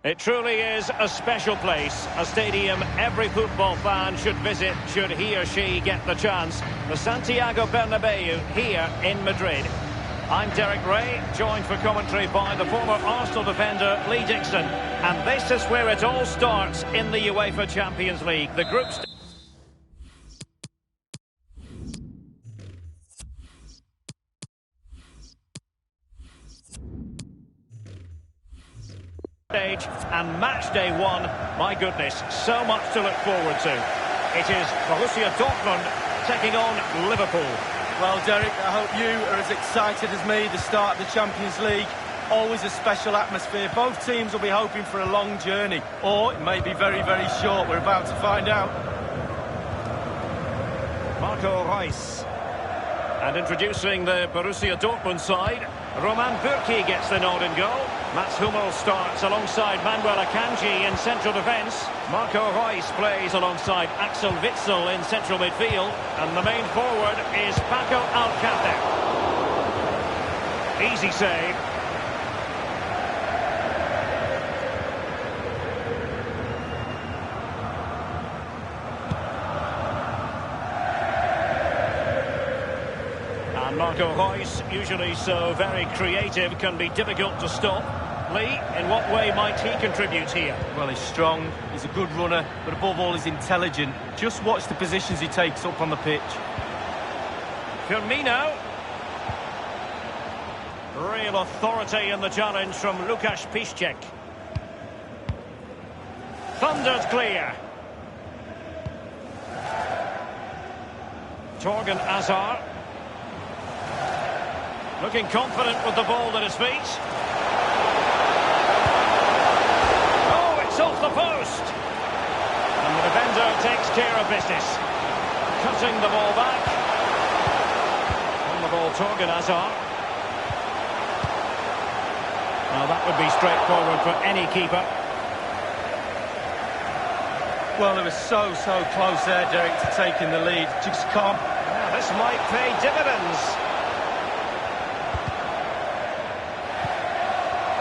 It truly is a special place, a stadium every football fan should visit should he or she get the chance. The Santiago Bernabeu here in Madrid. I'm Derek Ray, joined for commentary by the former Arsenal defender Lee Dixon. And this is where it all starts in the UEFA Champions League. The group stage and match day one. My goodness, so much to look forward to. It is Borussia Dortmund taking on Liverpool. Well, Derek, I hope you are as excited as me. The start of the Champions League, always a special atmosphere. Both teams will be hoping for a long journey, or it may be very, very short. We're about to find out. Marco Reus. And introducing the Borussia Dortmund side, Roman Bürki gets the nod in goal. Mats Hummels starts alongside Manuel Akanji in central defence. Marco Reus plays alongside Axel Witsel in central midfield. And the main forward is Paco Alcácer. Easy save. And Marco Reus, usually so very creative, can be difficult to stop. Lee, in what way might he contribute here? Well, he's strong, he's a good runner, but above all, he's intelligent. Just watch the positions he takes up on the pitch. Firmino. Real authority in the challenge from Łukasz Piszczek. Thundered clear. Torgan Hazard. Looking confident with the ball at his feet. It's off the post. And the defender takes care of business. Cutting the ball back. On the ball, Torgan Hazard. Now that would be straightforward for any keeper. Well, it was so close there, Derek, to taking the lead. Just can't. Yeah, this might pay dividends.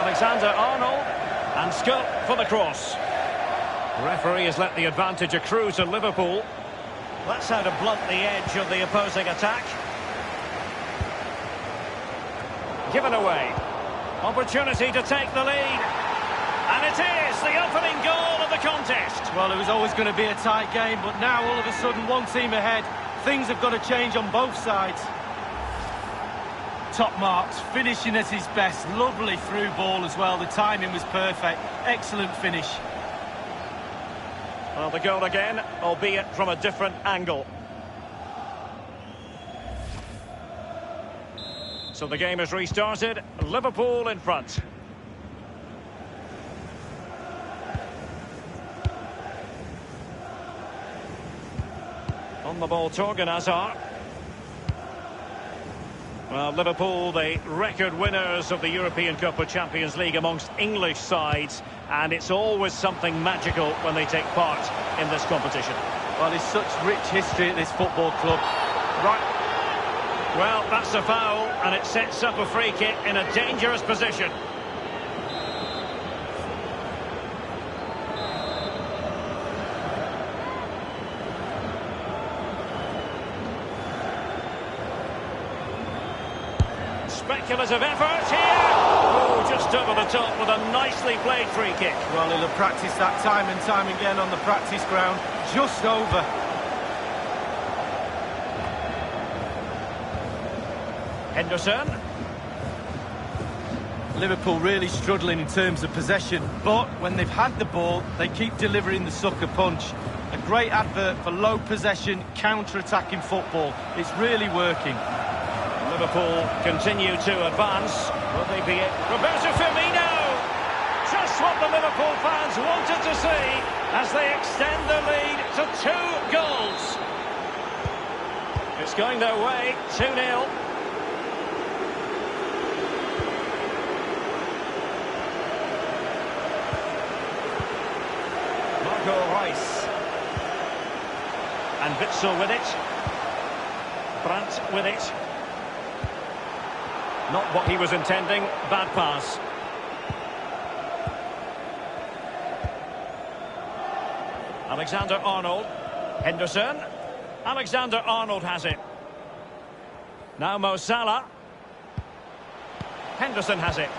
Alexander-Arnold. And scope for the cross. The referee has let the advantage accrue to Liverpool. That's how to blunt the edge of the opposing attack. Given away. Opportunity to take the lead. And it is the opening goal of the contest. Well, it was always going to be a tight game, but now all of a sudden one team ahead. Things have got to change on both sides. Top marks, finishing at his best. Lovely through ball as well. The timing was perfect. Excellent finish. Well, the goal again, albeit from a different angle. So the game has restarted. Liverpool in front. On the ball, Torgan Hazard. Well, Liverpool, the record winners of the European Cup of Champions League amongst English sides, and it's always something magical when they take part in this competition. Well, there's such rich history at this football club. Right. Well, that's a foul, and it sets up a free kick in a dangerous position. Speculative effort here. Oh, just over the top with a nicely played free kick. Well, he'll have practiced that time and time again on the practice ground. Just over. Henderson. Liverpool really struggling in terms of possession, but when they've had the ball, they keep delivering the sucker punch. A great advert for low possession, counter-attacking football. It's really working. Liverpool continue to advance. Will they be it? Roberto Firmino! Just what the Liverpool fans wanted to see as they extend the lead to 2 goals. It's going their way, 2-0. Marco Reus. And Witsel with it. Brandt with it. Not what he was intending. Bad pass. Alexander-Arnold. Henderson. Alexander-Arnold has it. Now Mo Salah. Henderson has it.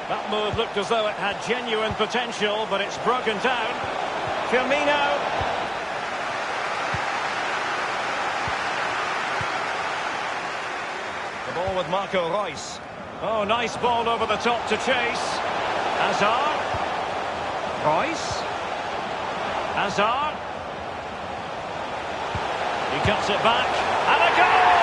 That move looked as though it had genuine potential, but it's broken down. Firmino. The ball with Marco Reus. Oh, nice ball over the top to chase. Hazard. Reus. Hazard. He cuts it back. And a goal!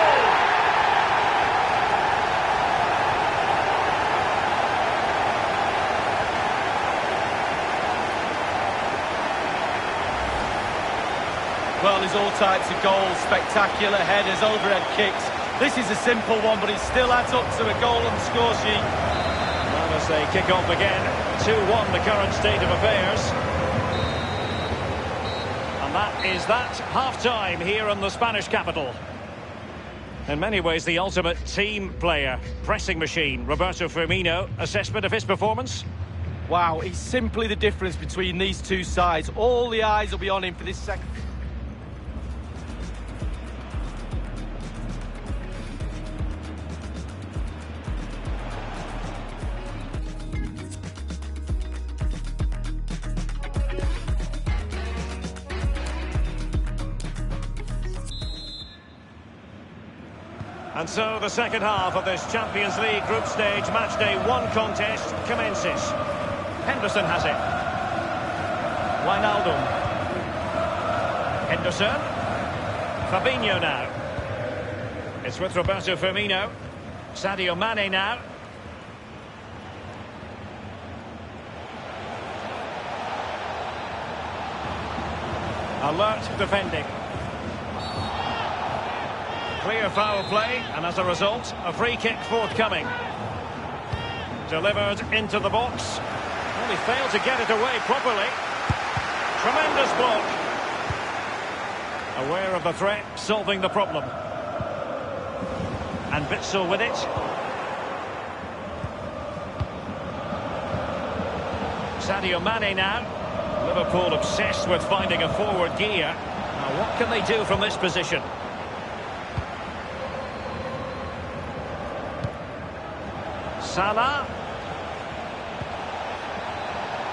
Well, there's all types of goals, spectacular headers, overhead kicks. This is a simple one, but it still adds up to a goal on the score sheet. And as they kick off again, 2-1 the current state of affairs. And that is that, half-time here in the Spanish capital. In many ways, the ultimate team player, pressing machine. Roberto Firmino, assessment of his performance? Wow, it's simply the difference between these two sides. All the eyes will be on him for this second. And so the second half of this Champions League group stage matchday 1 contest commences. Henderson has it. Wijnaldum. Henderson. Fabinho now. It's with Roberto Firmino. Sadio Mane now. Alert defending. Clear foul play, and as a result, a free kick forthcoming. Delivered into the box. Well, he failed to get it away properly. Tremendous block. Aware of the threat, solving the problem. And Witsel with it. Sadio Mane now. Liverpool obsessed with finding a forward gear. Now, what can they do from this position? Salah.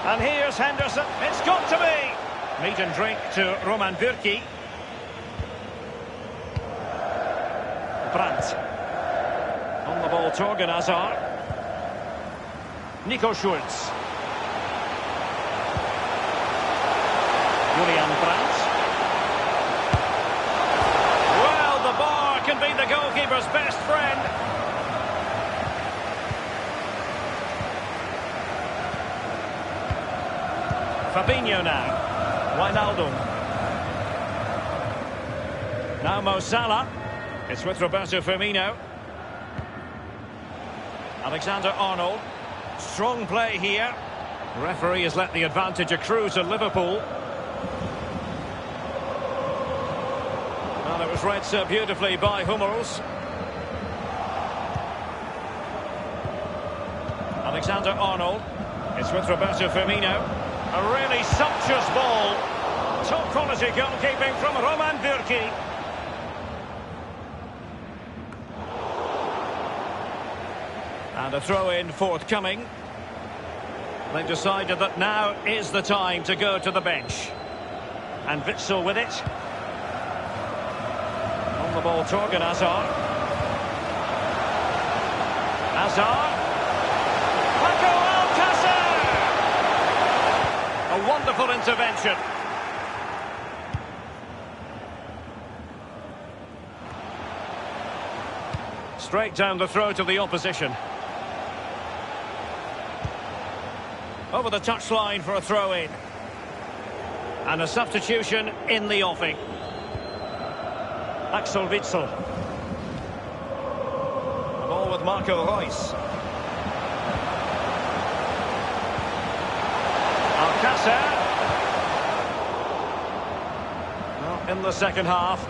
And here's Henderson. It's got to be. Meat and drink to Roman Bürki. Brandt. On the ball, Torgan Hazard. Nico Schulz. Julian Brandt. Well, the bar can be the goalkeeper's best friend. Fabinho now. Wijnaldum. Now Mo Salah. It's with Roberto Firmino. Alexander-Arnold. Strong play here. The referee has let the advantage accrue to Liverpool. Well, it was read so beautifully by Hummels. Alexander-Arnold. It's with Roberto Firmino. A really sumptuous ball. Top quality goalkeeping from Roman Bürki. And a throw-in forthcoming. They've decided that now is the time to go to the bench. And Witsel with it. On the ball, Torgan Hazard. Hazard. A wonderful intervention. Straight down the throat of the opposition. Over the touchline for a throw-in. And a substitution in the offing. Axel Witsel. The ball with Marco Reus. Well, in the second half,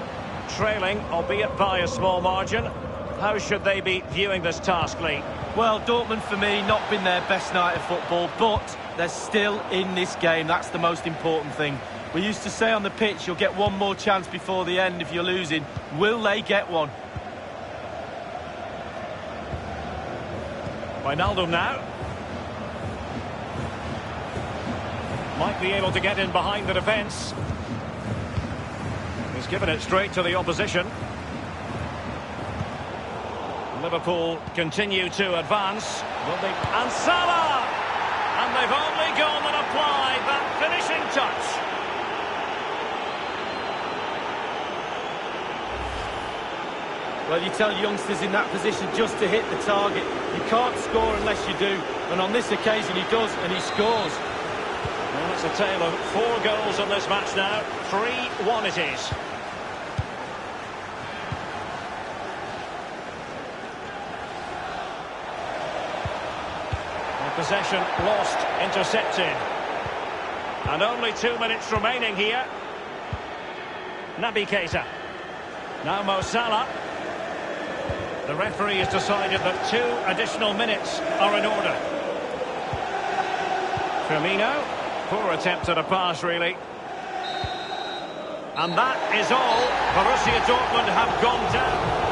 trailing, albeit by a small margin. How should they be viewing this task, Lee? Well, Dortmund, for me, not been their best night of football, but they're still in this game. That's the most important thing. We used to say on the pitch, you'll get one more chance before the end if you're losing. Will they get one? Wijnaldum now. Might be able to get in behind the defence. He's given it straight to the opposition. Liverpool continue to advance. And Salah! And they've only gone and applied that finishing touch. Well, you tell youngsters in that position just to hit the target. You can't score unless you do. And on this occasion he does, and he scores. Well, it's a tale of 4 goals in this match now. 3-1 it is. Possession lost, intercepted. And only 2 minutes remaining here. Naby Keita. Now Mo Salah. The referee has decided that 2 additional minutes are in order. Firmino. Poor attempt at a pass, really. And that is all. Borussia Dortmund have gone down.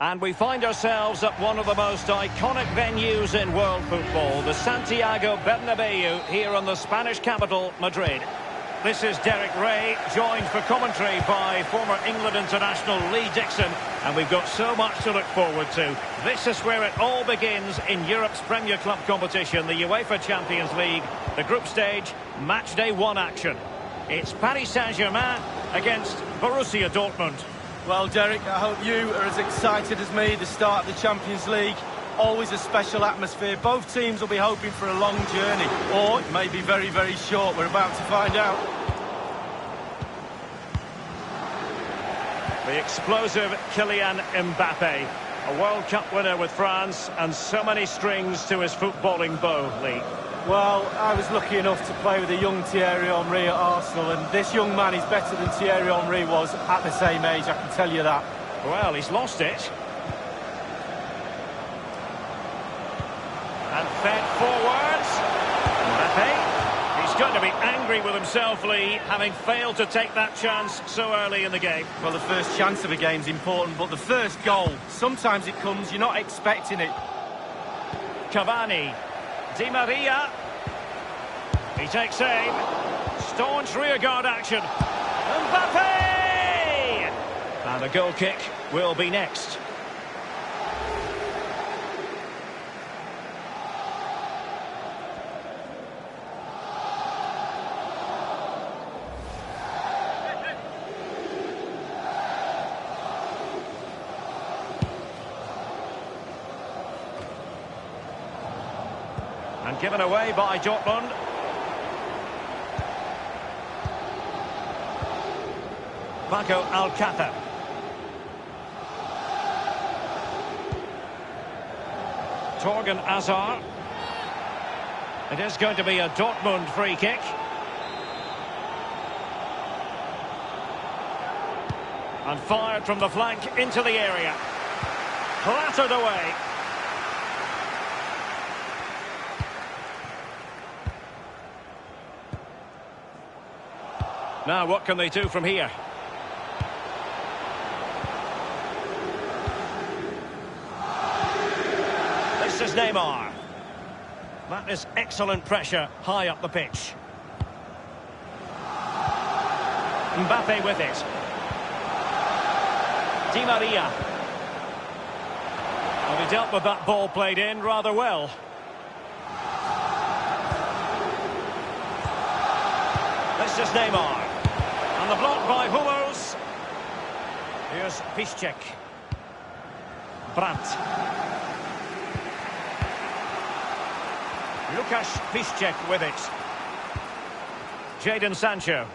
And we find ourselves at one of the most iconic venues in world football, the Santiago Bernabeu, here on the Spanish capital, Madrid. This is Derek Ray, joined for commentary by former England international Lee Dixon, and we've got so much to look forward to. This is where it all begins in Europe's Premier Club competition, the UEFA Champions League, the group stage, match day 1 action. It's Paris Saint-Germain against Borussia Dortmund. Well, Derek, I hope you are as excited as me. The start of the Champions League, always a special atmosphere. Both teams will be hoping for a long journey, or it may be very, very short. We're about to find out. The explosive Kylian Mbappe, a World Cup winner with France and so many strings to his footballing bow, Lee. Well, I was lucky enough to play with a young Thierry Henry at Arsenal, and this young man is better than Thierry Henry was at the same age, I can tell you that. Well, he's lost it. And fed forwards. Mbappe. He's going to be angry with himself, Lee, having failed to take that chance so early in the game. Well, the first chance of a game's important, but the first goal, sometimes it comes, you're not expecting it. Cavani. Di Maria. He takes aim. Staunch rearguard action. Mbappe! And a goal kick will be next. And given away by Dortmund. Paco Alcácer. Torgan Hazard. It is going to be a Dortmund free kick. And fired from the flank into the area. Clattered away. Now, what can they do from here? This is Neymar. That is excellent pressure high up the pitch. Mbappe with it. Di Maria. Well, he dealt with that ball played in rather well. This is Neymar. And the block by Hummels. Here's Piszczek. Brandt. Łukasz Piszczek with it. Jadon Sancho.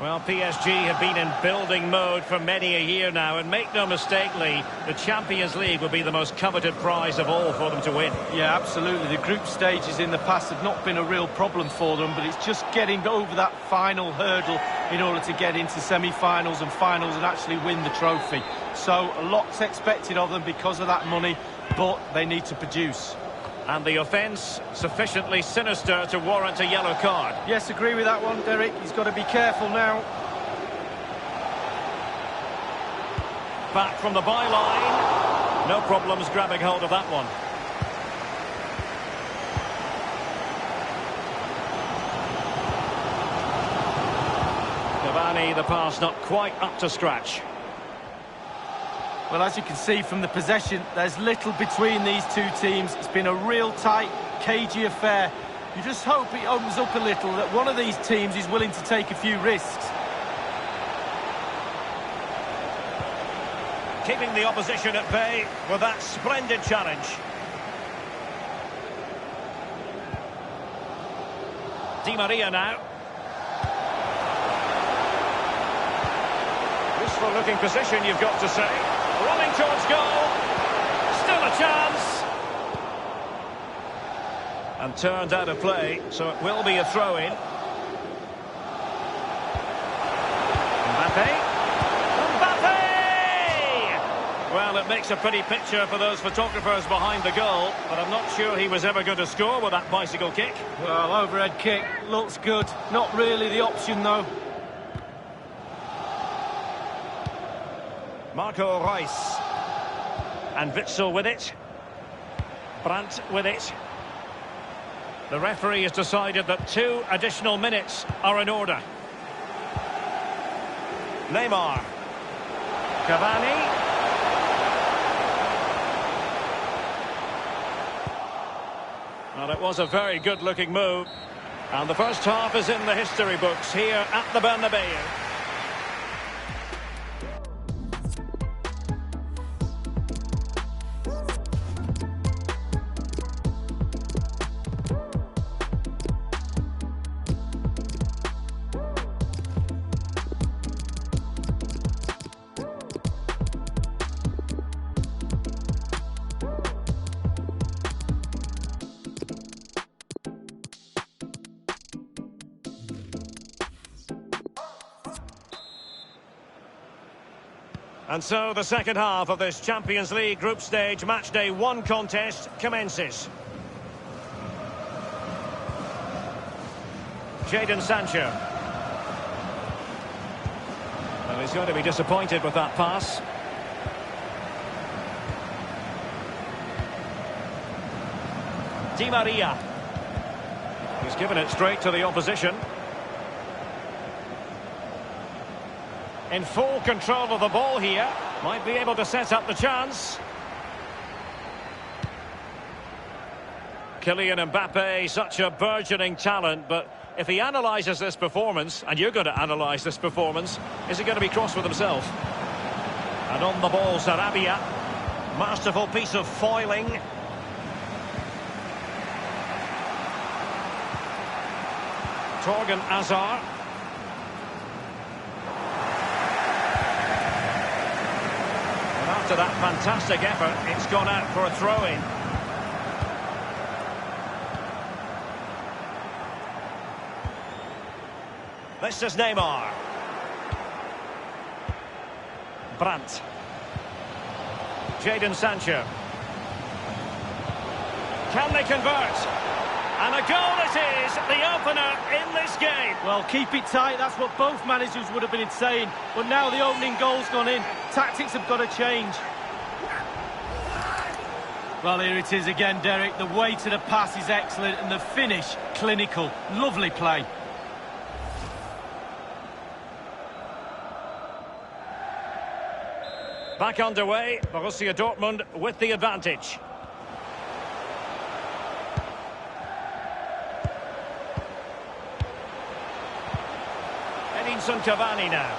Well, PSG have been in building mode for many a year now, and make no mistake, Lee, the Champions League will be the most coveted prize of all for them to win. Yeah, absolutely. The group stages in the past have not been a real problem for them, but it's just getting over that final hurdle in order to get into semi-finals and finals and actually win the trophy. So, a lot's expected of them because of that money, but they need to produce. And the offence sufficiently sinister to warrant a yellow card. Yes, agree with that one, Derek. He's got to be careful now. Back from the byline. No problems grabbing hold of that one. Cavani, the pass not quite up to scratch. Well, as you can see from the possession, there's little between these two teams. It's been a real tight, cagey affair. You just hope it opens up a little, that one of these teams is willing to take a few risks. Keeping the opposition at bay with that splendid challenge. Di Maria now. Useful looking position, you've got to say. Running towards goal. Still a chance. And turned out of play, so it will be a throw-in. Mbappe. Mbappe! Well, it makes a pretty picture for those photographers behind the goal, but I'm not sure he was ever going to score with that bicycle kick. Well, overhead kick, looks good. Not really the option, though. Marco Reus. And Witsel with it. Brandt with it. The referee has decided that 2 additional minutes are in order. Neymar. Cavani. Well, it was a very good-looking move. And the first half is in the history books here at the Bernabeu. And so the second half of this Champions League group stage matchday 1 contest commences. Jadon Sancho. Well, he's going to be disappointed with that pass. Di Maria. He's given it straight to the opposition. In full control of the ball here. Might be able to set up the chance. Kylian Mbappe, such a burgeoning talent, but if he analyses this performance, and you're going to analyse this performance, is he going to be cross with himself? And on the ball, Sarabia. Masterful piece of foiling. Torgan Hazard. And after that fantastic effort, it's gone out for a throw-in. This is Neymar. Brandt. Jadon Sancho. Can they convert? And a goal it is, the opener in this game. Well, keep it tight, that's what both managers would have been saying. But now the opening goal's gone in. Tactics have got to change. Well, here it is again, Derek. The way to the pass is excellent and the finish, clinical. Lovely play. Back underway, Borussia Dortmund with the advantage. Edinson Cavani now.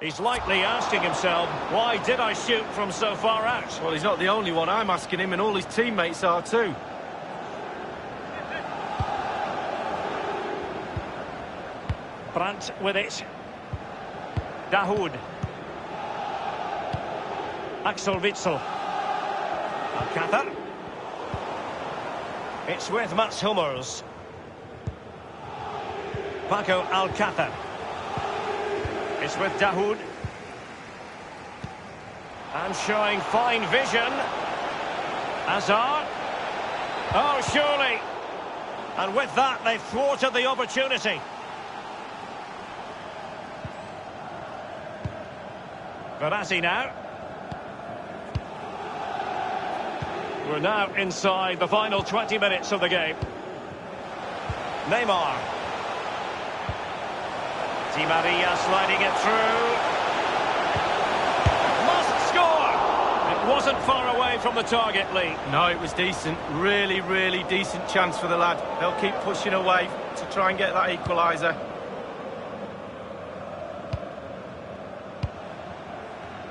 He's likely asking himself, why did I shoot from so far out? Well, he's not the only one. I'm asking him, and all his teammates are too. Brandt with it. Dahoud. Axel Witsel. Alcácer. It's with Mats Hummels. Paco Alcácer. It's with Dahoud. And showing fine vision. Hazard. Oh, surely. And with that, they've thwarted the opportunity. Verratti now. We're now inside the final 20 minutes of the game. Neymar. Di Maria sliding it through. Must score! It wasn't far away from the target, Lee. No, it was decent. Really, really decent chance for the lad. They'll keep pushing away to try and get that equaliser.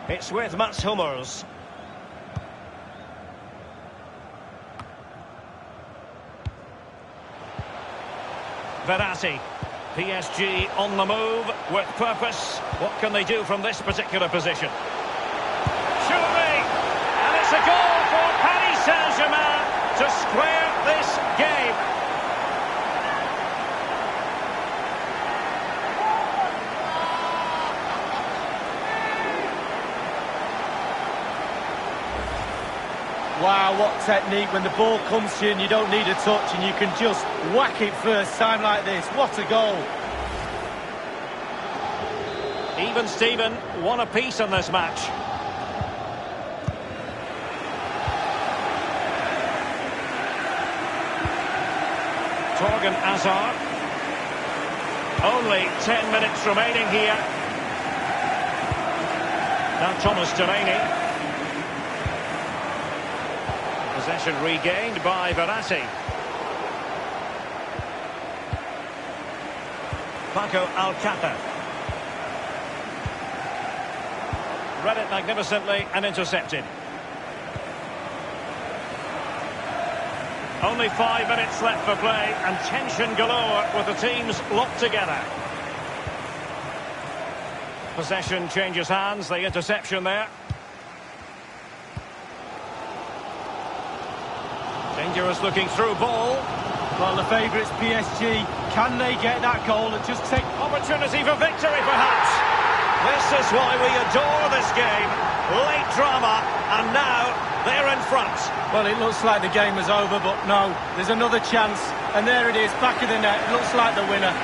It's with Mats Hummels. Verratti. PSG on the move with purpose. What can they do from this particular position? Surely! And it's a goal for Paris Saint-Germain to square this game. Wow, what technique when the ball comes to you and you don't need a touch and you can just whack it first time like this. What a goal. Even Steven, one apiece in this match. Torgan Hazard. Only 10 minutes remaining here. Now Thomas Delaney. Possession regained by Verratti. Paco Alcácer. Read it magnificently and intercepted. Only 5 minutes left for play and tension galore with the teams locked together. Possession changes hands, the interception there. Dangerous looking through ball. Well, the favourites PSG, can they get that goal and just take... Opportunity for victory, perhaps. This is why we adore this game. Late drama, and now they're in front. Well, it looks like the game was over, but no, there's another chance. And there it is, back of the net. It looks like the winner.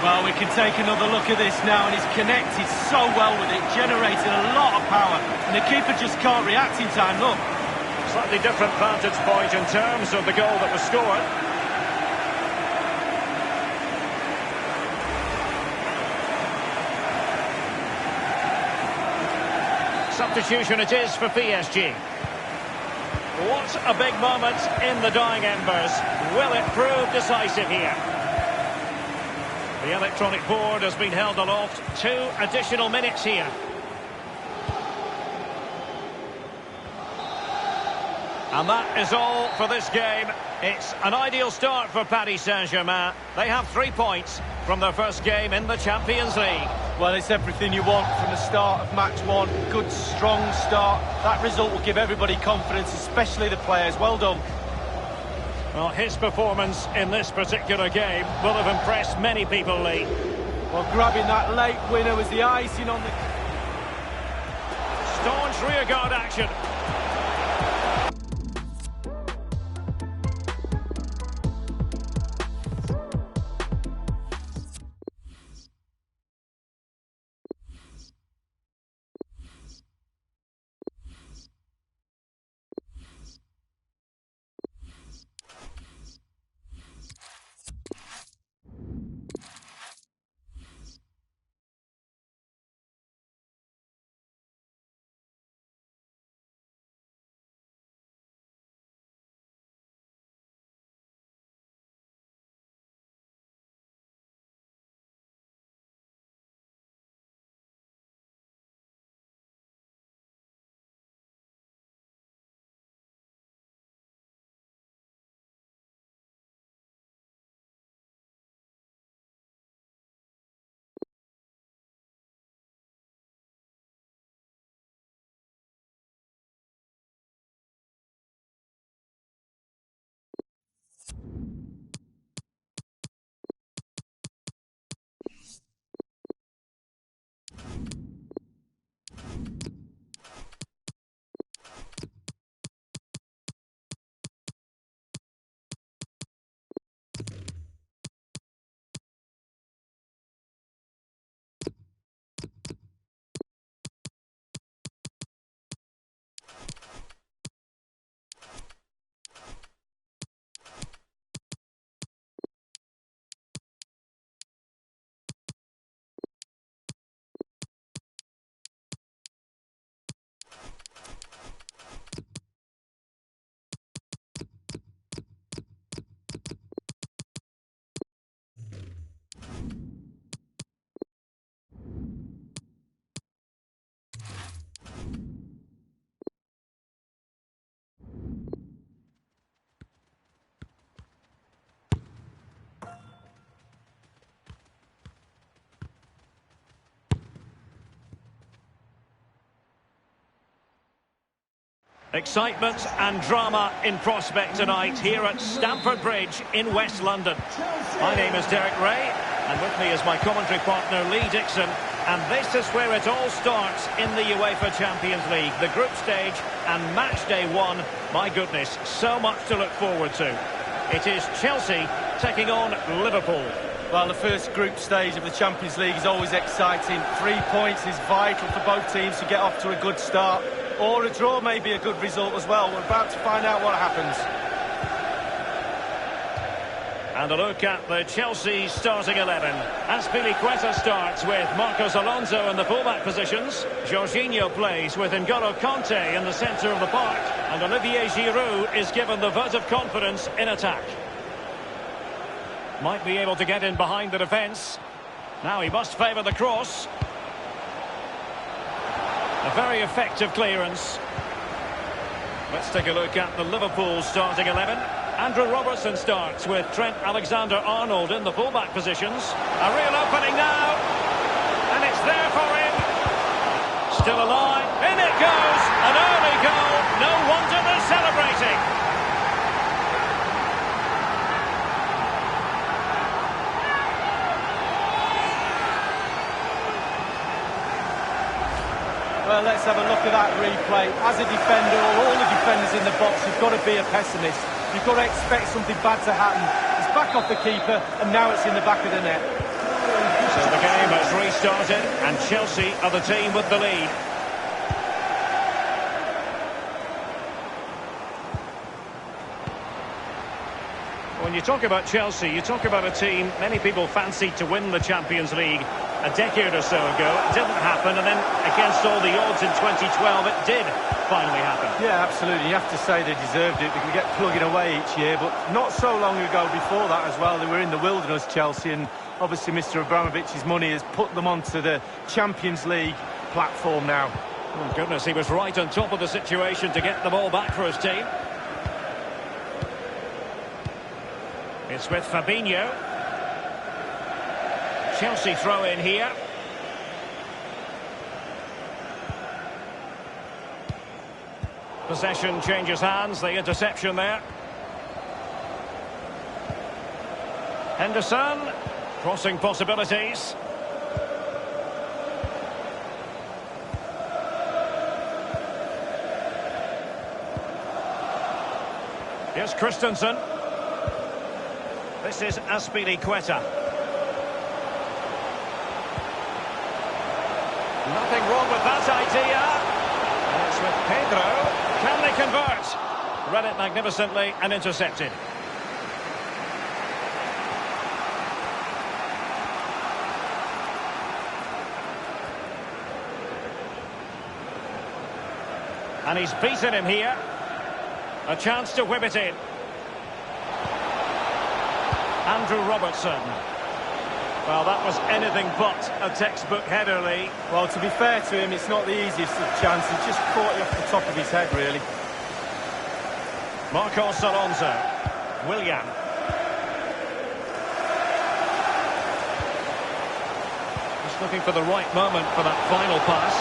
Well, we can take another look at this now, and he's connected so well with it, generating a lot of power, and the keeper just can't react in time. Look. Slightly different vantage point in terms of the goal that was scored. Substitution it is for PSG. What a big moment in the dying embers. Will it prove decisive here? The electronic board has been held aloft. 2 additional minutes here. And that is all for this game. It's an ideal start for Paris Saint-Germain. They have 3 points from their first game in the Champions League. Well, it's everything you want from the start of match one. Good, strong start. That result will give everybody confidence, especially the players. Well done. Well, his performance in this particular game will have impressed many people, Lee. Well, grabbing that late winner was the icing on the... Staunch rearguard action. Excitement and drama in prospect tonight here at Stamford Bridge in West London. My name is Derek Ray, and with me is my commentary partner Lee Dixon. And this is where it all starts in the UEFA Champions League. The group stage and match day 1. My goodness, so much to look forward to. It is Chelsea taking on Liverpool. Well, the first group stage of the Champions League is always exciting. 3 points is vital for both teams to get off to a good start. Or a draw may be a good result as well. We're about to find out what happens. And a look at the Chelsea starting 11. Azpilicueta starts with Marcos Alonso in the fullback positions. Jorginho plays with N'Golo Kanté in the centre of the park. And Olivier Giroud is given the vote of confidence in attack. Might be able to get in behind the defence. Now he must favour the cross. A very effective clearance. Let's take a look at the Liverpool starting 11. Andrew Robertson starts with Trent Alexander-Arnold in the fullback positions. A real opening now. And it's there for him. Still alive. In it goes. An early goal. No wonder they're celebrating. Well, let's have a look at that replay. As a defender, or all the defenders in the box, you've got to be a pessimist. You've got to expect something bad to happen. It's back off the keeper, and now it's in the back of the net. So the game has restarted, and Chelsea are the team with the lead. When you talk about Chelsea, you talk about a team many people fancied to win the Champions League a decade or so ago. It didn't happen, and then against all the odds in 2012, it did finally happen. Yeah, absolutely. You have to say they deserved it. They can get plugging away each year, but not so long ago before that as well. They were in the wilderness, Chelsea, and obviously Mr. Abramovich's money has put them onto the Champions League platform now. Oh, goodness, he was right on top of the situation to get the ball back for his team. It's with Fabinho. Chelsea throw in here. Possession changes hands, the interception there. Henderson, crossing possibilities. Here's Christensen. This is Azpilicueta. Nothing wrong with that idea. And it's with Pedro. Can they convert? Read it magnificently and intercepted. And he's beaten him here. A chance to whip it in. Andrew Robertson. Well, that was anything but a textbook header, Lee. Well, to be fair to him, it's not the easiest of chances. He's just caught it off the top of his head, really. Marcos Alonso. Willian. Just looking for the right moment for that final pass.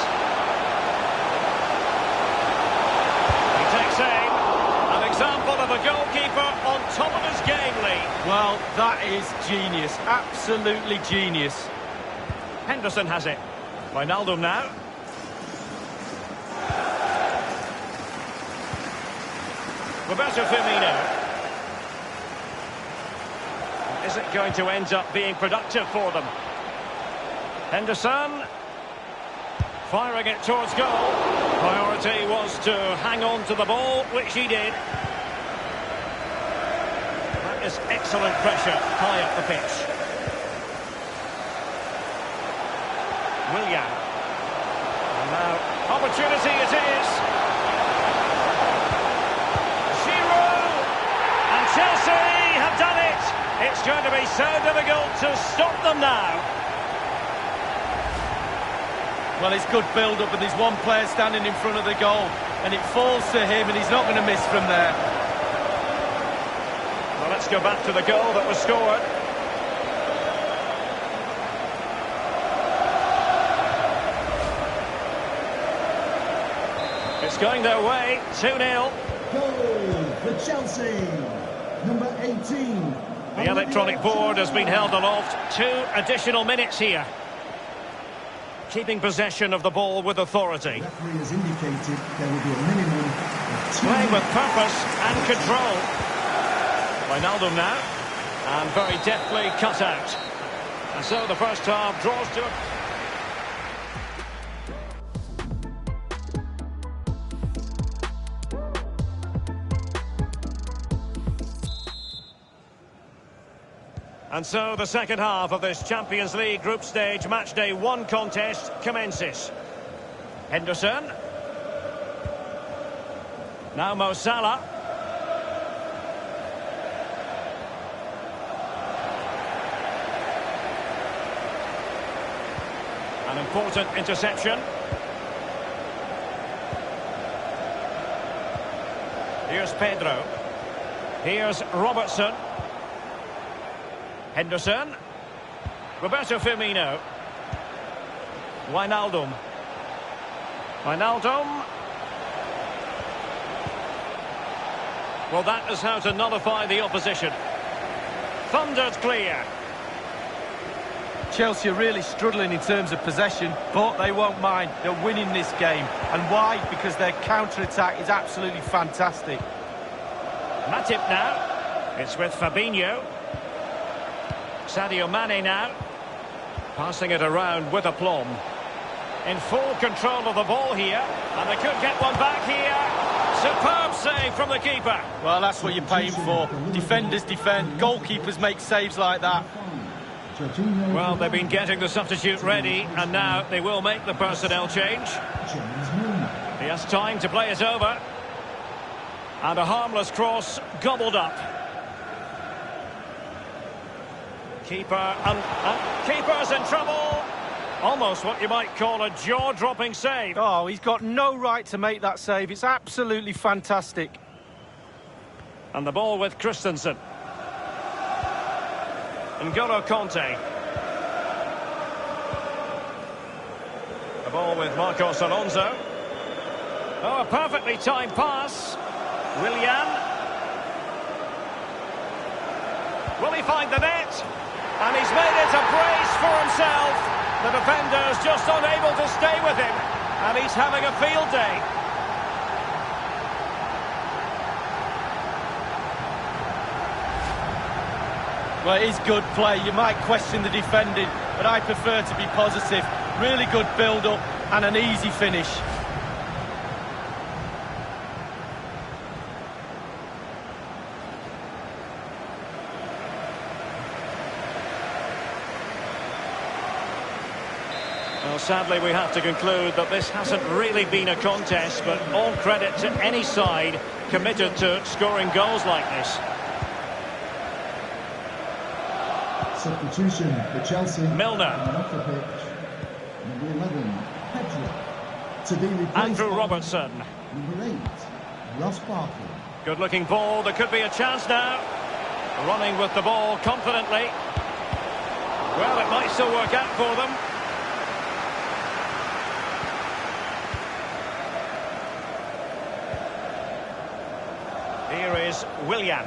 He takes aim. An example of a goalkeeper on top of his game, Lee. Well, that is genius. Absolutely genius. Henderson has it. Wijnaldum now. Roberto Firmino. Is it going to end up being productive for them? Henderson. Firing it towards goal. Priority was to hang on to the ball, which he did. That is excellent pressure high up the pitch. Willian. And now, opportunity it is. Giroud. And Chelsea have done it. It's going to be so difficult to stop them now. Well, it's good build-up, and there's one player standing in front of the goal, and it falls to him, and he's not going to miss from there. Well, let's go back to the goal that was scored. It's going their way, 2-0. Goal for Chelsea, number 18. The electronic board has been held aloft. 2 additional minutes here. Keeping possession of the ball with authority. The referee has indicated there will be a minimum of 2 Playing with purpose and control. Wijnaldum now. And very deftly cut out. And so the first half draws to a... And so the second half of this Champions League group stage match day 1 contest commences. Henderson. Now Mo Salah. An important interception. Here's Pedro. Here's Robertson. Henderson. Roberto Firmino. Wijnaldum. Well, that is how to nullify the opposition. Thundered clear. Chelsea are really struggling in terms of possession, but they won't mind. They're winning this game. And why? Because their counter-attack is absolutely fantastic. Matip now. It's with Fabinho. Sadio Mane now. Passing it around with aplomb. In full control of the ball here. And they could get one back here. Superb save from the keeper. Well, that's what you're paying for. Defenders defend. Goalkeepers make saves like that. Well, they've been getting the substitute ready, and now they will make the personnel change. He has time to play it over. And a harmless cross gobbled up. Keeper's in trouble. Almost what you might call a jaw-dropping save. Oh, he's got no right to make that save. It's absolutely fantastic. And the ball with Christensen. N'Golo Kanté. The ball with Marcos Alonso. Oh, a perfectly timed pass. Willian. Will he find the net? And he's made it a brace for himself. The defender's just unable to stay with him. And he's having a field day. Well, it is good play. You might question the defending, but I prefer to be positive. Really good build-up and an easy finish. Well, sadly, we have to conclude that this hasn't really been a contest, but all credit to any side committed to scoring goals like this. Substitution for Chelsea. Milner. Off the pitch. Number 11, Pedro. To be replaced Andrew by Robertson. Number 8, Ross Barkley. Good-looking ball. There could be a chance now. Running with the ball confidently. Well, it might still work out for them. Here is Willian.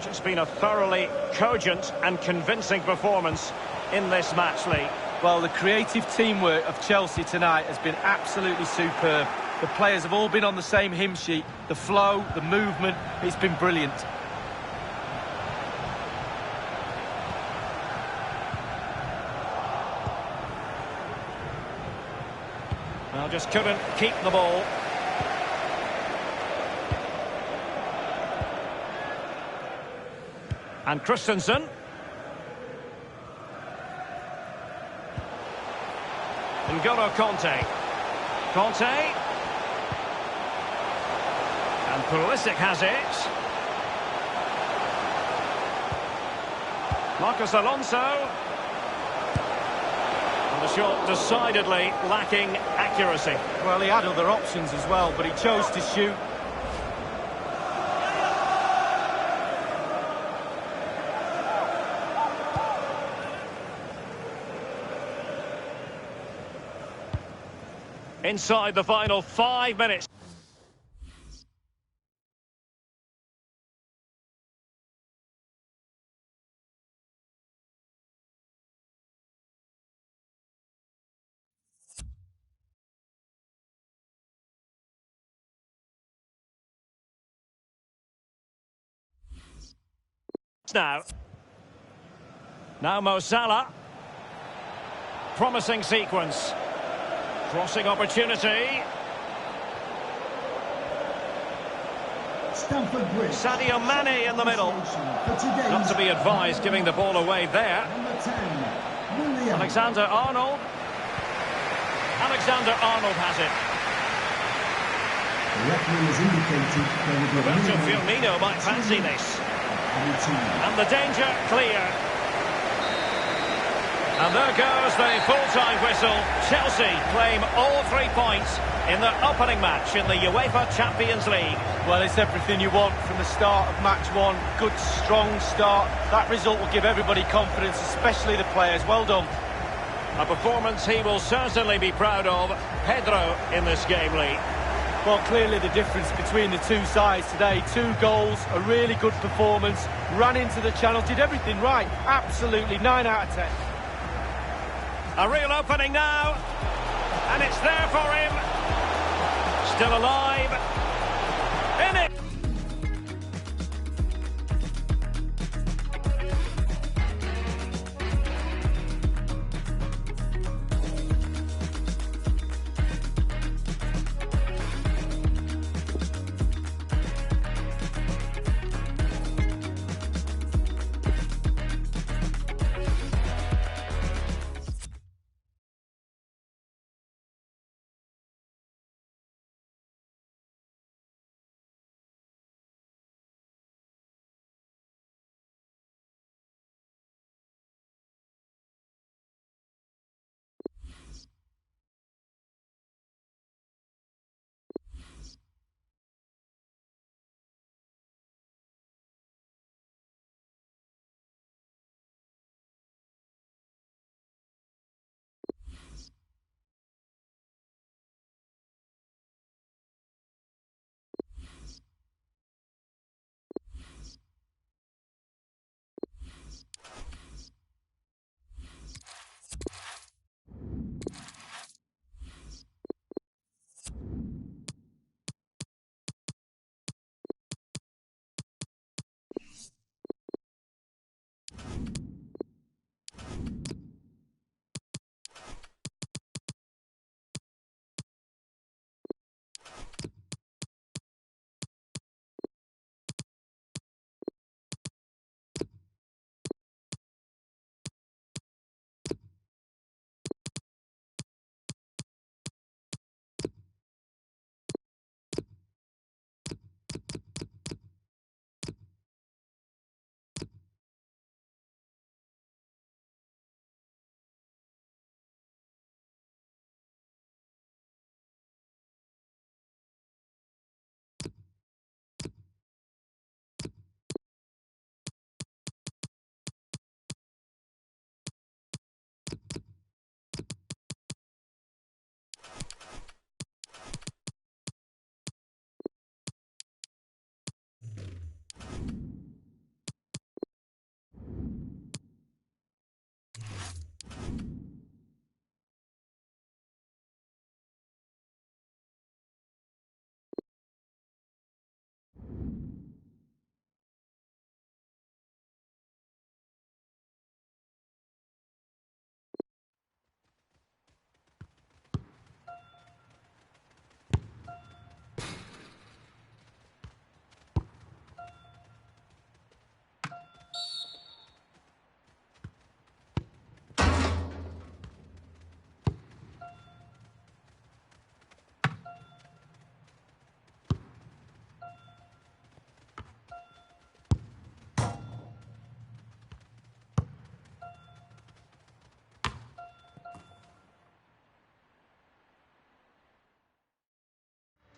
It's been a thoroughly cogent and convincing performance in this match, Lee. Well, the creative teamwork of Chelsea tonight has been absolutely superb. The players have all been on the same hymn sheet. The flow, the movement, it's been brilliant. Well, just couldn't keep the ball. And Christensen. N'Golo Kanté. And Pulisic has it. Marcos Alonso. And the shot decidedly lacking accuracy. Well, he had other options as well, but he chose to shoot. Inside the final 5 minutes. Now Mo Salah. Promising sequence. Crossing opportunity. Stamford Bridge. Sadio Mane in the middle. Not to be advised giving the ball away there. Number 10, Willian. Alexander-Arnold. Alexander-Arnold has it. The referee has indicated there will be a Roberto minimum Firmino might fancy this. of 18. And the danger clear. And there goes the full-time whistle. Chelsea claim all 3 points in their opening match in the UEFA Champions League. Well, it's everything you want from the start of match one. Good, strong start. That result will give everybody confidence, especially the players. Well done. A performance he will certainly be proud of. Pedro in this game, Lee. Well, clearly the difference between the two sides today. 2 goals, a really good performance. Ran into the channel, did everything right. Absolutely, 9 out of 10. A real opening now. And it's there for him. Still alive. In it.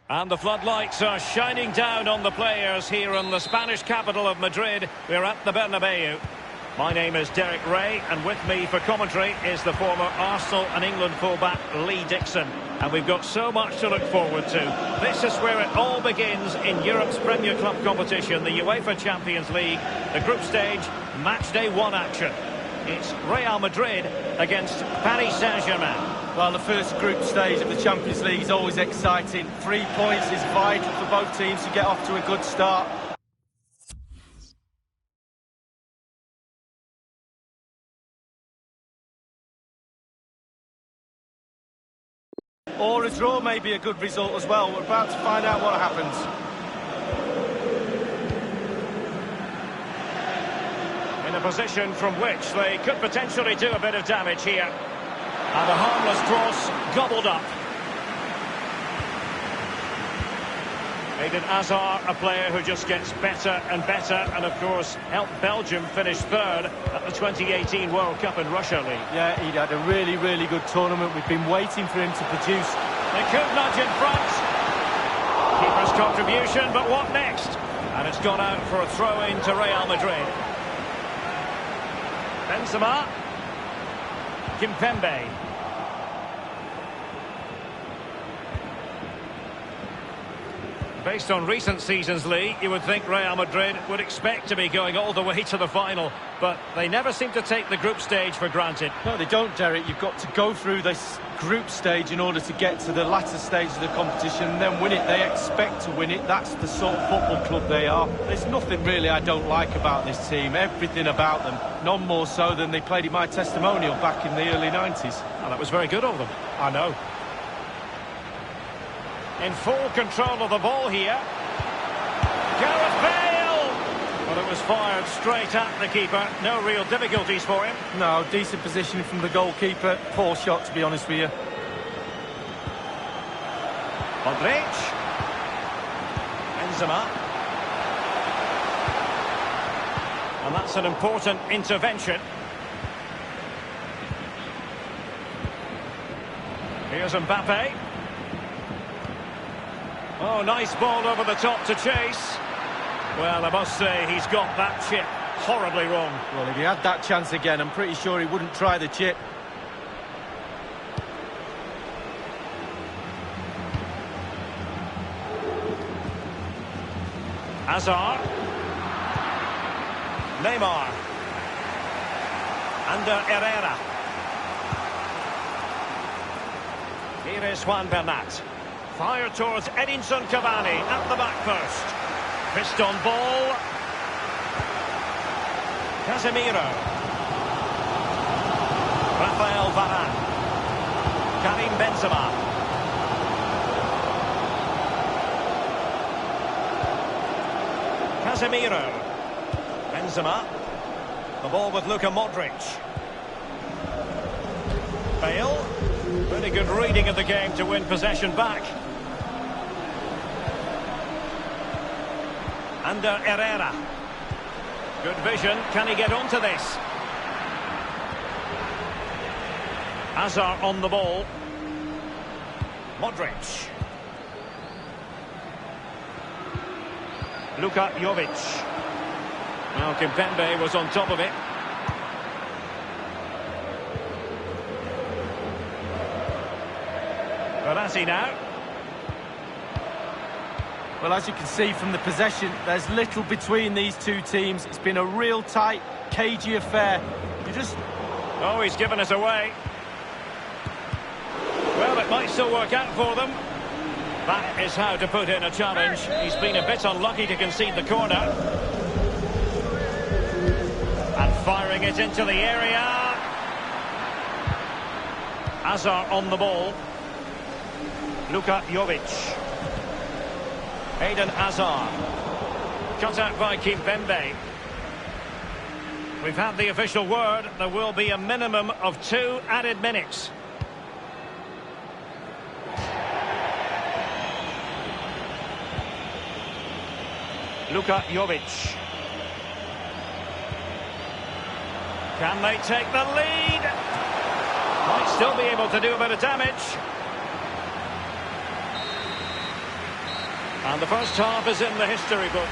And the floodlights are shining down on the players here in the Spanish capital of Madrid. We're at the Bernabeu. My name is Derek Ray, and with me for commentary is the former Arsenal and England fullback Lee Dixon. And we've got so much to look forward to. This is where it all begins in Europe's Premier Club competition, the UEFA Champions League, the group stage, match day 1 action. It's Real Madrid against Paris Saint-Germain. Well, the first group stage of the Champions League is always exciting. 3 points is vital for both teams to get off to a good start. Or a draw may be a good result as well. We're about to find out what happens. In a position from which they could potentially do a bit of damage here. And a harmless cross gobbled up. Eden Hazard, a player who just gets better and better, and of course helped Belgium finish third at the 2018 World Cup in Russia League. Yeah, he'd had a really, really good tournament. We've been waiting for him to produce. They could nudge in front. Keeper's contribution, but what next? And it's gone out for a throw-in to Real Madrid. Benzema. Kimpembe. Based on recent seasons, Lee, you would think Real Madrid would expect to be going all the way to the final, but they never seem to take the group stage for granted. No, they don't, Derek. You've got to go through this group stage in order to get to the latter stage of the competition and then win it. They expect to win it. That's the sort of football club they are. There's nothing really I don't like about this team. Everything about them. None more so than they played in my testimonial back in the early 90s. And that was very good of them. I know. In full control of the ball here. Gareth Bale! Well, it was fired straight at the keeper. No real difficulties for him. No, decent positioning from the goalkeeper. Poor shot, to be honest with you. Modric. Benzema. And that's an important intervention. Here's Mbappe. Oh, nice ball over the top to chase. Well, I must say, he's got that chip horribly wrong. Well, if he had that chance again, I'm pretty sure he wouldn't try the chip. Hazard. Neymar. Under Herrera. Here is Juan Bernat. Fire towards Edinson Cavani at the back post. Fist on ball. Casemiro. Rafael Varane. Karim Benzema. Casemiro. Benzema. The ball with Luka Modric. Bale. Really good reading of the game to win possession back. Under Herrera. Good vision. Can he get onto this? Hazard on the ball. Modric. Luka Jovic. Well, Kimpembe was on top of it. Verratti now. Well, as you can see from the possession, there's little between these two teams. It's been a real tight, cagey affair. Oh, he's given us away. Well, it might still work out for them. That is how to put in a challenge. He's been a bit unlucky to concede the corner. And firing it into the area. Hazard on the ball. Luka Jovic. Eden Hazard. Cut out by Kimpembe. We've had the official word. There will be a minimum of 2 added minutes. Luka Jovic. Can they take the lead? Might still be able to do a bit of damage. And the first half is in the history books.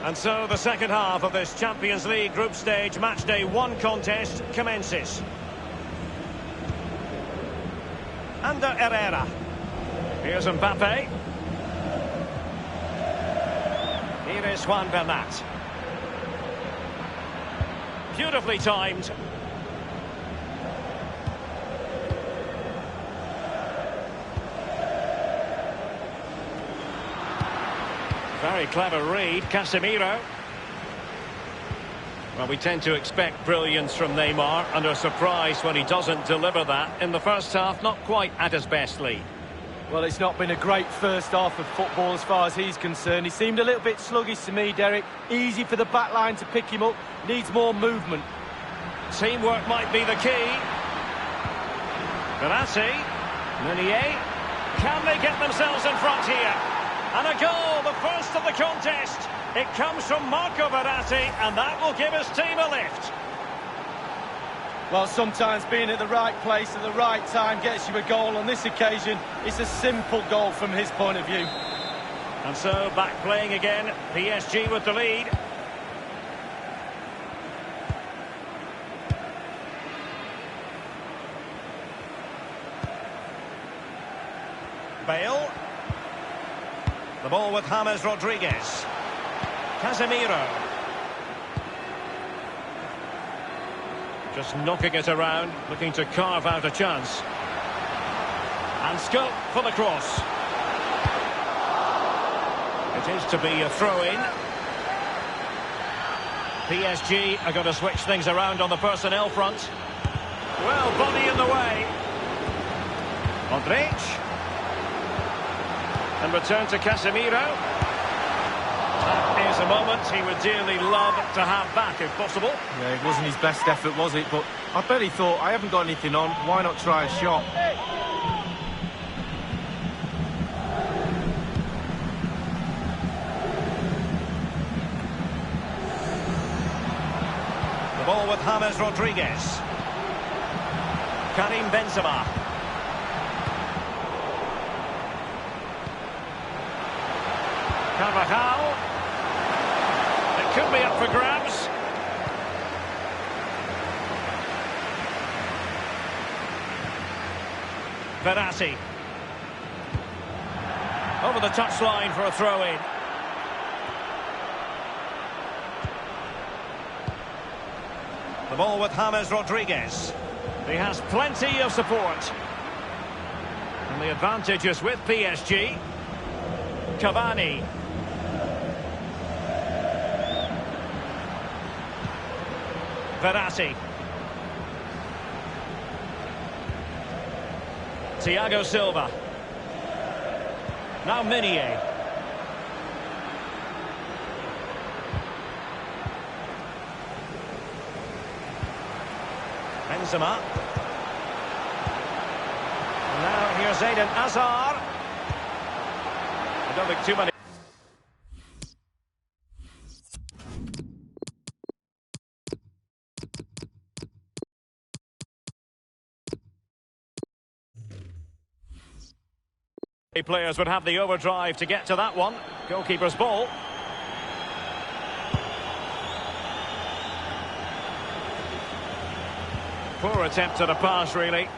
And so the second half of this Champions League group stage matchday 1 contest commences. Under Herrera. Here's Mbappe. Here is Juan Bernat. Beautifully timed. Very clever read, Casemiro. Well, we tend to expect brilliance from Neymar, and are surprised when he doesn't deliver that. In the first half, not quite at his best, Lee. Well, it's not been a great first half of football as far as he's concerned. He seemed a little bit sluggish to me, Derek. Easy for the back line to pick him up. Needs more movement. Teamwork might be the key. Verratti. Meunier. Can they get themselves in front here? And a goal, the first of the contest. It comes from Marco Verratti, and that will give his team a lift. Well, sometimes being at the right place at the right time gets you a goal. On this occasion, it's a simple goal from his point of view. And so, back playing again, PSG with the lead. Bale. The ball with James Rodriguez. Casemiro. Just knocking it around, looking to carve out a chance. And scope for the cross. It is to be a throw-in. PSG are going to switch things around on the personnel front. Well, body in the way. Modric. And return to Casemiro. That is a moment he would dearly love to have back, if possible. Yeah, it wasn't his best effort, was it? But I bet he thought, I haven't got anything on, why not try a shot? The ball with James Rodriguez. Karim Benzema. Carvajal. It could be up for grabs. Verratti. Over the touchline for a throw-in. The ball with James Rodriguez. He has plenty of support. And the advantage is with PSG. Cavani. Verratti. Thiago Silva. Now Meunier. Benzema. And now here's Eden Hazard. I don't think too many. Players would have the overdrive to get to that one. Goalkeeper's ball. Poor attempt at a pass, really.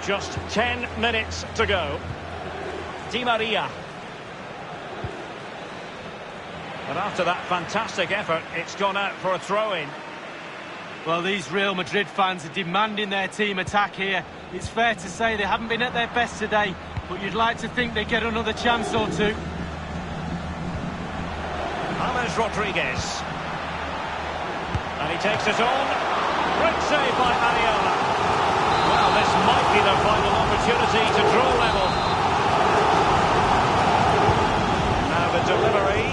Just 10 minutes to go. Di Maria. But after that fantastic effort, it's gone out for a throw-in. Well, these Real Madrid fans are demanding their team attack here. It's fair to say they haven't been at their best today, but you'd like to think they get another chance or two. James Rodriguez. And he takes it on. Great save by Ariola. Well, this might be their final opportunity to draw level. Now the delivery.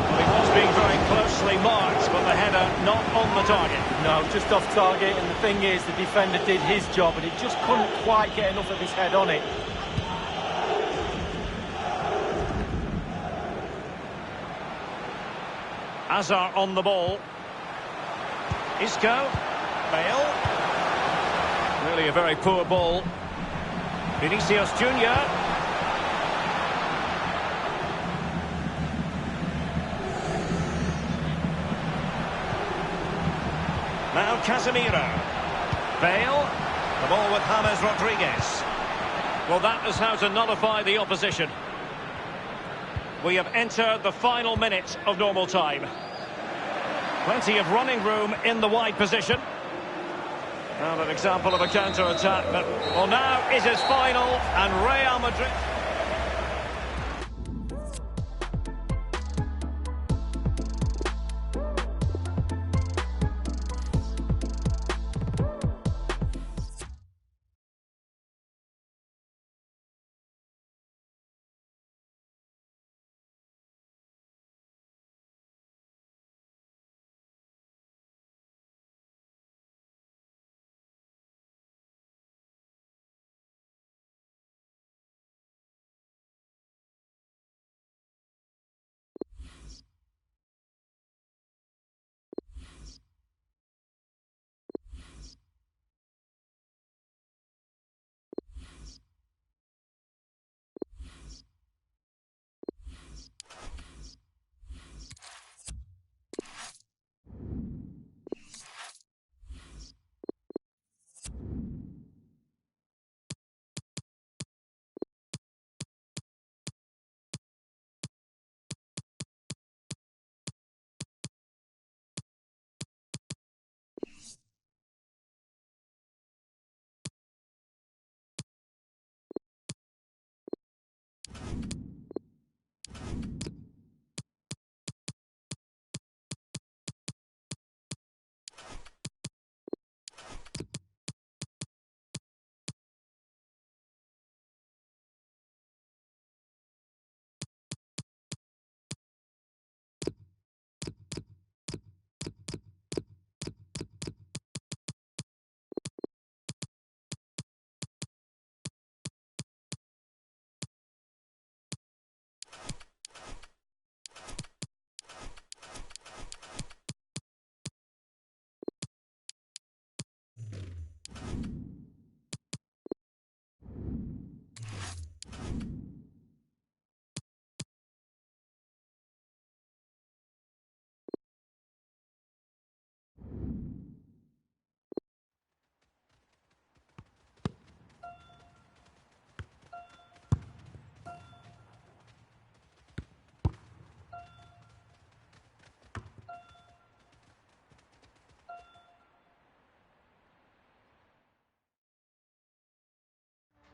Well, he was being very closely marked, but the header not on the target. No, just off target, and the thing is, the defender did his job, and he just couldn't quite get enough of his head on it. Hazard on the ball. Isco. Bale. Really a very poor ball. Vinicius Junior. Now Casemiro. Bale. The ball with James Rodriguez. Well, that is how to nullify the opposition. We have entered the final minute of normal time. Plenty of running room in the wide position. Well, an example of a counter-attack. But, well, now is his final, and Real Madrid...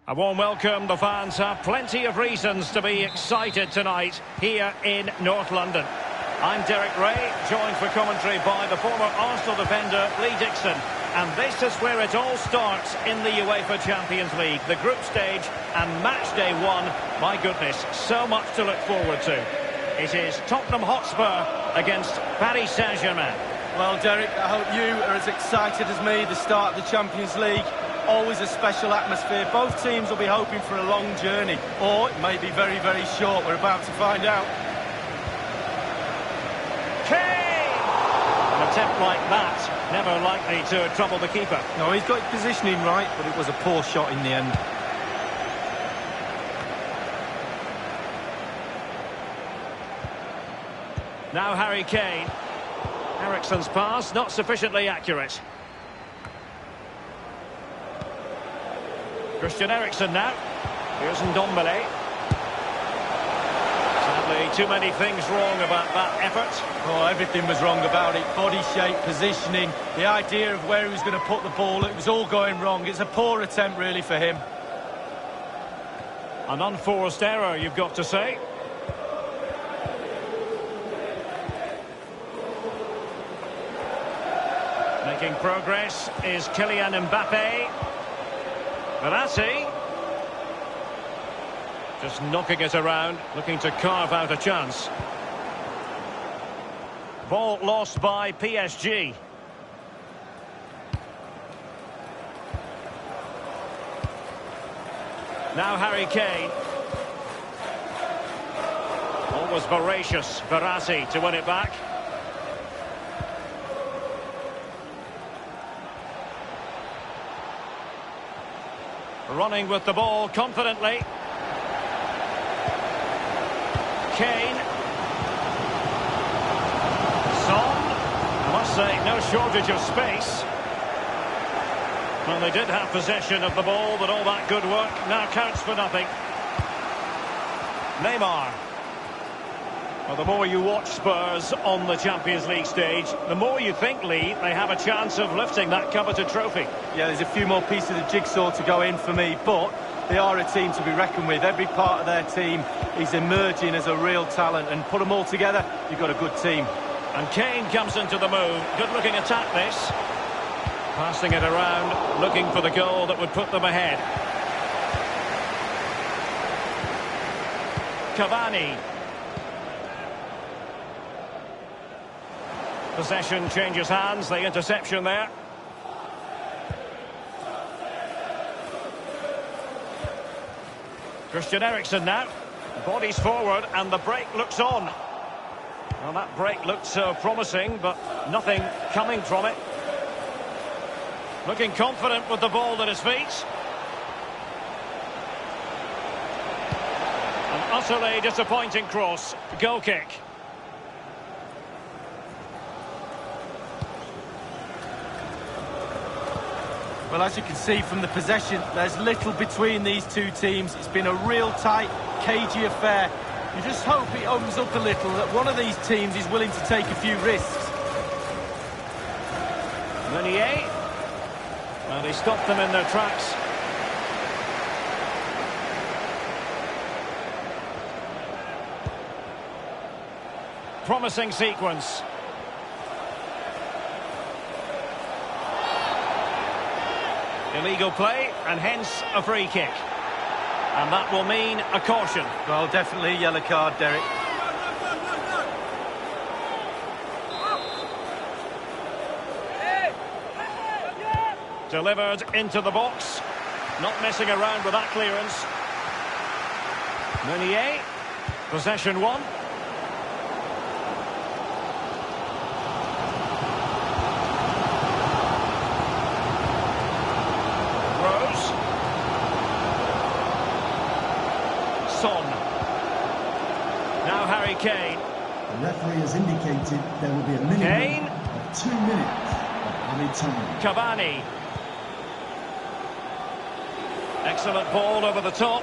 A warm welcome. The fans have plenty of reasons to be excited tonight here in North London. I'm Derek Ray, joined for commentary by the former Arsenal defender Lee Dixon. And this is where it all starts in the UEFA Champions League. The group stage and match day one. My goodness, so much to look forward to. It is Tottenham Hotspur against Paris Saint-Germain. Well, Derek, I hope you are as excited as me. The start of the Champions League, always a special atmosphere. Both teams will be hoping for a long journey, or it may be very, very short. We're about to find out. Kane! An attempt like that, never likely to trouble the keeper. No, he's got his positioning right, but it was a poor shot in the end. Now Harry Kane. Eriksen's pass, not sufficiently accurate. Christian Eriksen now. Here's Ndombele. Sadly, too many things wrong about that effort. Oh, everything was wrong about it. Body shape, positioning, the idea of where he was going to put the ball. It was all going wrong. It's a poor attempt, really, for him. An unforced error, you've got to say. Making progress is Kylian Mbappe. Verratti. Just knocking it around, looking to carve out a chance. Ball lost by PSG. Now Harry Kane. Always voracious, Verratti to win it back. Running with the ball confidently. Kane. Son. I must say, no shortage of space. Well, they did have possession of the ball, but all that good work now counts for nothing. Neymar. Well, the more you watch Spurs on the Champions League stage, the more you think, Lee, they have a chance of lifting that coveted trophy. Yeah, there's a few more pieces of jigsaw to go in for me, but they are a team to be reckoned with. Every part of their team is emerging as a real talent, and put them all together, you've got a good team. And Kane comes into the move. Good-looking attack, this. Passing it around, looking for the goal that would put them ahead. Cavani. Possession changes hands, the interception there. Christian Eriksen now. Bodies forward and the break looks on. Well, that break looked so promising, but nothing coming from it. Looking confident with the ball at his feet. An utterly disappointing cross. Goal kick. Well, as you can see from the possession, there's little between these two teams. It's been a real tight, cagey affair. You just hope it opens up a little, that one of these teams is willing to take a few risks. Meunier. Well, he stopped them in their tracks. Promising sequence. Illegal play, and hence a free kick. And that will mean a caution. Well, definitely a yellow card, Derek. Delivered into the box. Not messing around with that clearance. Meunier. Possession one. Son. Now Harry Kane. The referee has indicated there will be a minimum of 2 minutes of added time. Cavani. Excellent ball over the top.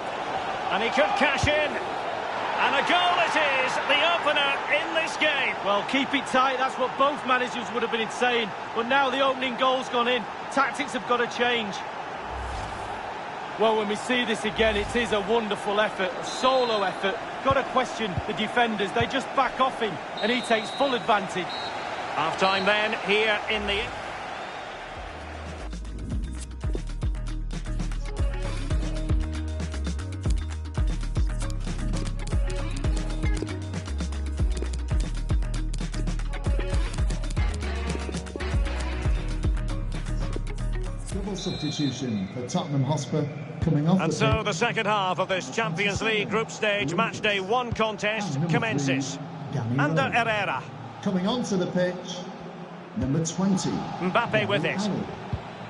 And he could cash in. And a goal it is, the opener in this game. Well, keep it tight, that's what both managers would have been saying. But now the opening goal's gone in. Tactics have got to change. Well, when we see this again, it is a wonderful effort, a solo effort. Got to question the defenders. They just back off him, and he takes full advantage. Half-time then, here in the... Double substitution for Tottenham Hotspur coming off. And so the second half of this Champions League group stage match day 1 contest commences. Ander Herrera. Coming onto the pitch, number 20. Mbappe with it.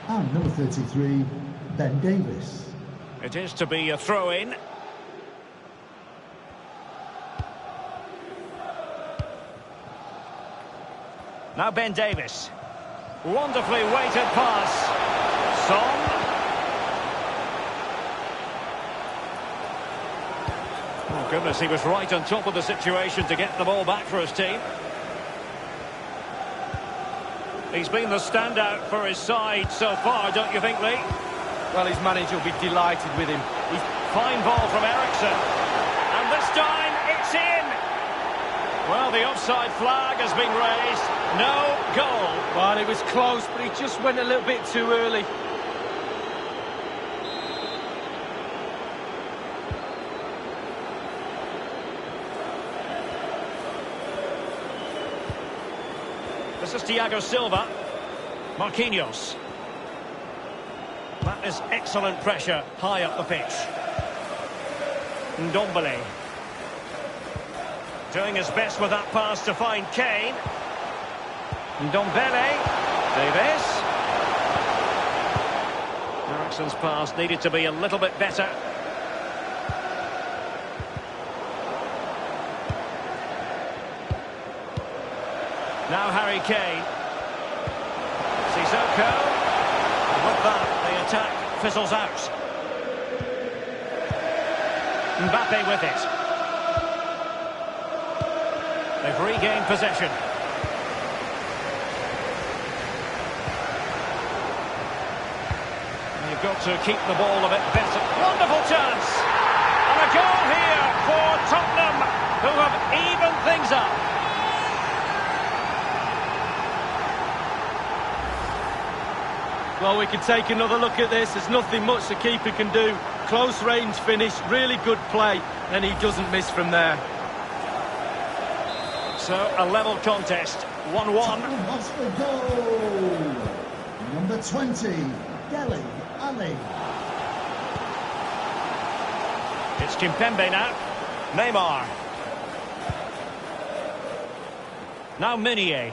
And number 33, Ben Davies. It is to be a throw-in. Now Ben Davies. Wonderfully weighted pass. Son. Oh goodness, he was right on top of the situation to get the ball back for his team. He's been the standout for his side so far, don't you think, Lee? Well, his manager will be delighted with him. He's fine ball from Eriksson. And this time, it's in! Well, the offside flag has been raised. No goal. Well, it was close, but he just went a little bit too early. This is Thiago Silva. Marquinhos. That is excellent pressure high up the pitch. Ndombele. Doing his best with that pass to find Kane. Ndombele. Davies. Eriksson's pass needed to be a little bit better. Now Harry Kane. Sissoko. And with that, the attack fizzles out. Mbappe with it. They've regained possession. And you've got to keep the ball a bit better. Wonderful chance! And a goal here for Tottenham, who have evened things up. Well, we can take another look at this. There's nothing much the keeper can do. Close range finish, really good play, and he doesn't miss from there. So, a level contest, 1-1. Tottenham Hotspur goal! Number 20, Dele Alli. It's Kimpembe now. Neymar. Now Meunier.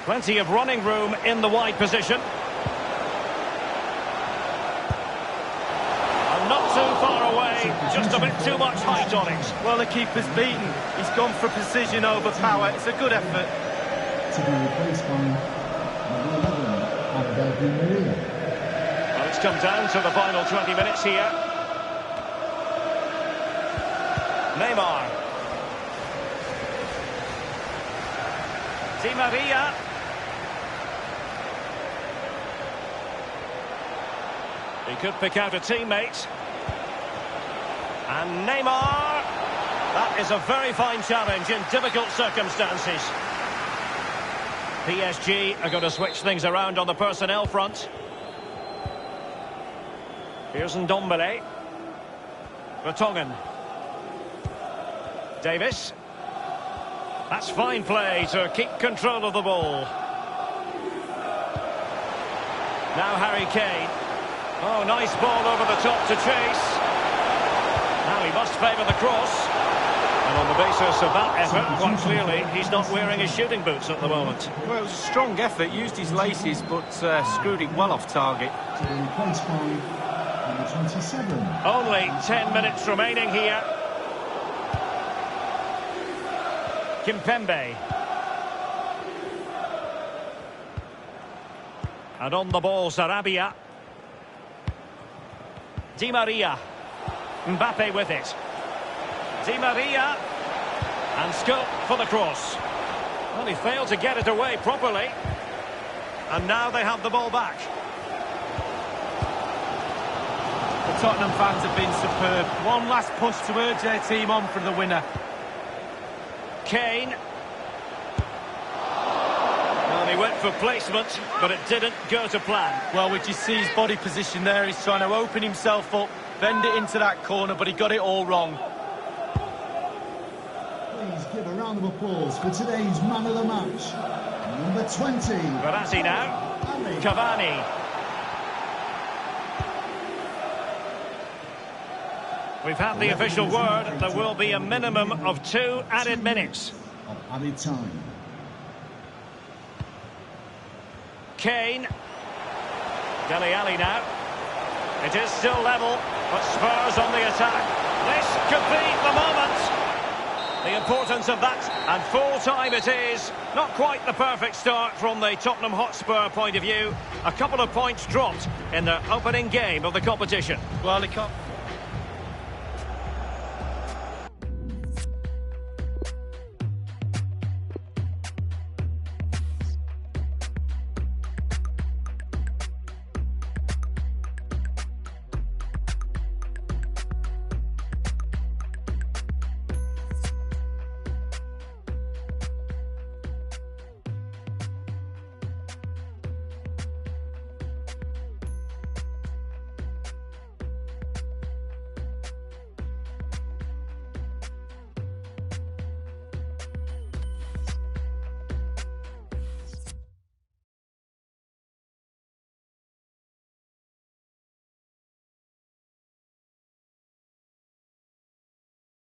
Plenty of running room in the wide position. And not too far away, just a bit too much height on it. Well, the keeper's beaten. He's gone for precision over power. It's a good effort. To be replaced by number 11, Di Maria. Well, it's come down to the final 20 minutes here. Neymar. Di Maria. He could pick out a teammate. And Neymar. That is a very fine challenge in difficult circumstances. PSG are going to switch things around on the personnel front. Here's Ndombele. Vertonghen. Davies. That's fine play to keep control of the ball. Now Harry Kane. Oh, nice ball over the top to chase. Now he must favour the cross. And on the basis of that effort, quite clearly, he's not wearing his shooting boots at the moment. Well, it was a strong effort, used his laces, but screwed it well off target. To be replaced by number 27. Only 10 minutes remaining here. Kimpembe. And on the ball, Sarabia. Di Maria. Mbappe with it. Di Maria. And scope for the cross. Well, he failed to get it away properly. And now they have the ball back. The Tottenham fans have been superb. One last push to urge their team on for the winner. Kane. Well, he went for placement, but it didn't go to plan. Well, would you see his body position there? He's trying to open himself up, bend it into that corner, but he got it all wrong. Please give a round of applause for today's man of the match. Number 20. Verratti now. Cavani. We've had the official word. There will be a minimum of 2 added minutes. Of added time. Kane. Dele Alli now. It is still level, but Spurs on the attack. This could be the moment. The importance of that, and full time it is. Not quite the perfect start from the Tottenham Hotspur point of view. A couple of points dropped in their opening game of the competition. Well, he can't...